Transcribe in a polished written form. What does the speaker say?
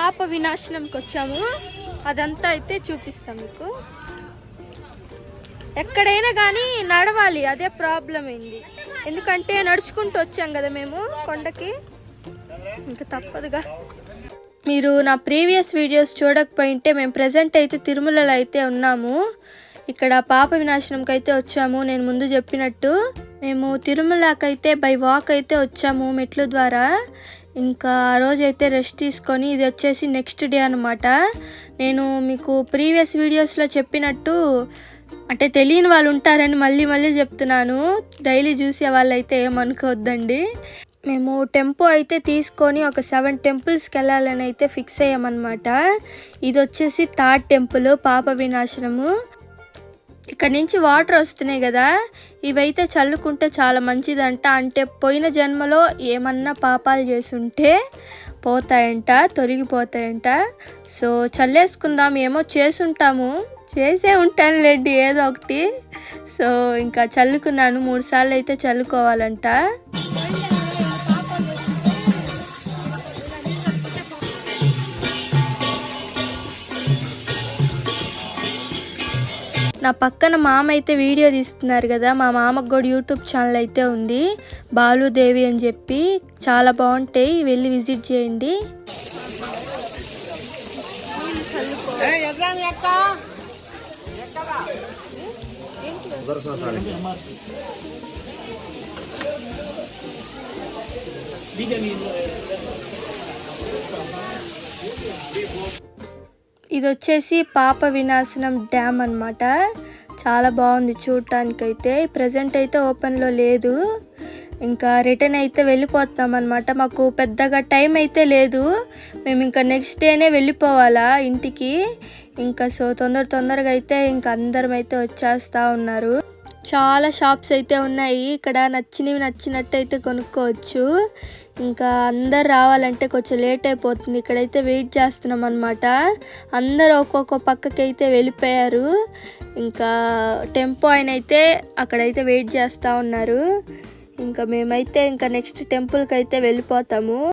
పాప వినాశనంకి వచ్చాము. అదంతా అయితే చూపిస్తాం మీకు. ఎక్కడైనా కానీ నడవాలి, అదే ప్రాబ్లం అయింది. ఎందుకంటే నడుచుకుంటూ వచ్చాం కదా మేము కొండకి, ఇంకా తప్పదుగా. మీరు నా ప్రీవియస్ వీడియోస్ చూడకపోయింటే మేము ప్రజెంట్ అయితే తిరుమలలో అయితే ఉన్నాము. ఇక్కడ పాప వినాశనంకి అయితే వచ్చాము. నేను ముందు చెప్పినట్టు మేము తిరుమలకైతే బై వాక్ అయితే వచ్చాము మెట్ల ద్వారా. ఇంకా ఆ రోజు అయితే రెస్ట్ తీసుకొని, ఇది వచ్చేసి నెక్స్ట్ డే అనమాట. నేను మీకు ప్రీవియస్ వీడియోస్లో చెప్పినట్టు, అంటే తెలియని వాళ్ళు ఉంటారని మళ్ళీ చెప్తున్నాను. డైలీ చూసే వాళ్ళు అయితే ఏమనుకోవద్దండి. మేము టెంపో అయితే తీసుకొని ఒక 7 టెంపుల్స్కి వెళ్ళాలని అయితే ఫిక్స్ అయ్యామన్నమాట. ఇది వచ్చేసి 3rd టెంపుల్ పాప వినాశనము. ఇక్కడ నుంచి వాటర్ వస్తున్నాయి కదా, ఇవైతే చల్లుకుంటే చాలా మంచిదంట. అంటే పోయిన జన్మలో ఏమన్నా పాపాలు చేసుంటే పోతాయంట, తొలగిపోతాయంట. సో చల్లేసుకుందాం. ఏమో చేసే ఉంటానులేండి ఏదో ఒకటి. సో ఇంకా చల్లుకున్నాను. 3 సార్లు అయితే చల్లుకోవాలంట. నా పక్కన మామ అయితే వీడియో తీస్తున్నారు కదా. మా మామకు కూడా యూట్యూబ్ ఛానల్ అయితే ఉంది, బాలుదేవి అని చెప్పి. చాలా బాగుంటాయి, వెళ్ళి విజిట్ చేయండి. ఇది వచ్చేసి పాప వినాశనం డ్యామ్ అన్నమాట. చాలా బాగుంది చూడటానికైతే. ప్రజెంట్ అయితే ఓపెన్లో లేదు. ఇంకా రిటర్న్ అయితే వెళ్ళిపోతున్నాం అనమాట. మాకు పెద్దగా టైం అయితే లేదు. మేము ఇంకా నెక్స్ట్ డేనే వెళ్ళిపోవాలా ఇంటికి. ఇంకా సో తొందరగా అయితే ఇంకా అందరం అయితే వచ్చేస్తూ ఉన్నారు. చాలా షాప్స్ అయితే ఉన్నాయి ఇక్కడ. నచ్చినట్టు అయితే కొనుక్కోవచ్చు. ఇంకా అందరు రావాలంటే కొంచెం లేట్ అయిపోతుంది. ఇక్కడైతే వెయిట్ చేస్తున్నాం అనమాట. అందరూ ఒక్కొక్క పక్కకి అయితే వెళ్ళిపోయారు. ఇంకా టెంపో ఆయన అయితే అక్కడైతే వెయిట్ చేస్తూ ఉన్నారు. ఇంకా మేమైతే ఇంకా నెక్స్ట్ టెంపుల్కి అయితే వెళ్ళిపోతాము.